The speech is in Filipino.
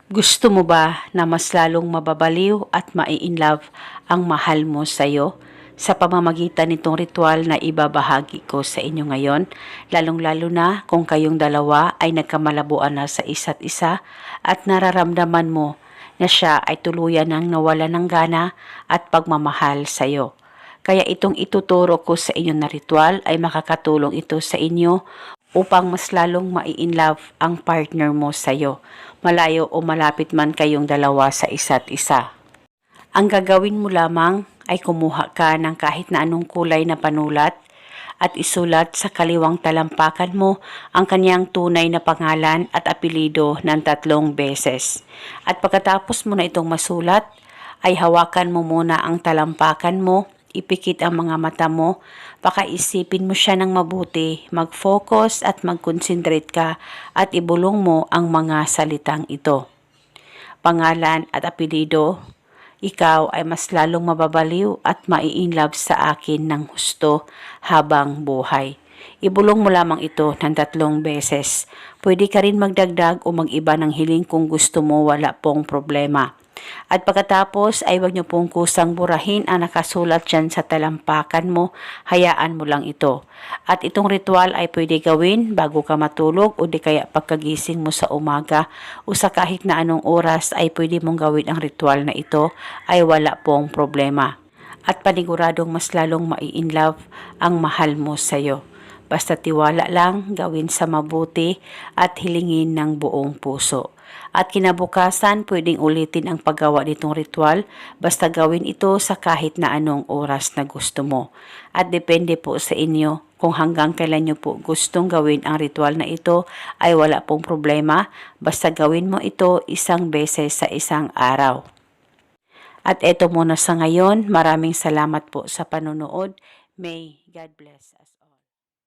Gusto mo ba na mas lalong mababaliw at mai-inlove ang mahal mo sa'yo? Sa pamamagitan nitong ritual na ibabahagi ko sa inyo ngayon, lalong-lalo na kung kayong dalawa ay nagkamalabuan na sa isa't isa at nararamdaman mo na siya ay tuluyan ng nawala ng gana at pagmamahal sa'yo. Kaya itong ituturo ko sa inyo na ritual ay makakatulong ito sa inyo upang mas lalong mai-inlove ang partner mo sa'yo, malayo o malapit man kayong dalawa sa isa't isa. Ang gagawin mo lamang ay kumuha ka ng kahit na anong kulay na panulat at isulat sa kaliwang talampakan mo ang kanyang tunay na pangalan at apelido ng 3 beses. At pagkatapos mo na itong masulat, ay hawakan mo muna ang talampakan mo, ipikit ang mga mata mo, pakaisipin mo siya ng mabuti, mag-focus at mag-concentrate ka at ibulong mo ang mga salitang ito. Pangalan at apelido, ikaw ay mas lalong mababaliw at mai-inlove sa akin ng husto habang buhay. Ibulong mo lamang ito ng 3 beses. Pwede ka rin magdagdag o mag-iba ng hiling kung gusto mo, wala pong problema. At pagkatapos ay huwag niyo pong kusang burahin ang nakasulat dyan sa talampakan mo, hayaan mo lang ito. At itong ritual ay pwede gawin bago ka matulog o di kaya pagkagising mo sa umaga o sa kahit na anong oras ay pwede mong gawin ang ritual na ito, ay wala pong problema. At paniguradong mas lalong mai-inlove ang mahal mo sa'yo. Basta tiwala lang, gawin sa mabuti at hilingin ng buong puso. At kinabukasan, pwedeng ulitin ang paggawa nitong ritual, basta gawin ito sa kahit na anong oras na gusto mo. At depende po sa inyo kung hanggang kailan nyo po gustong gawin ang ritual na ito, ay wala pong problema, basta gawin mo ito 1 beses sa isang araw. At eto muna sa ngayon, maraming salamat po sa panonood. May God bless us all.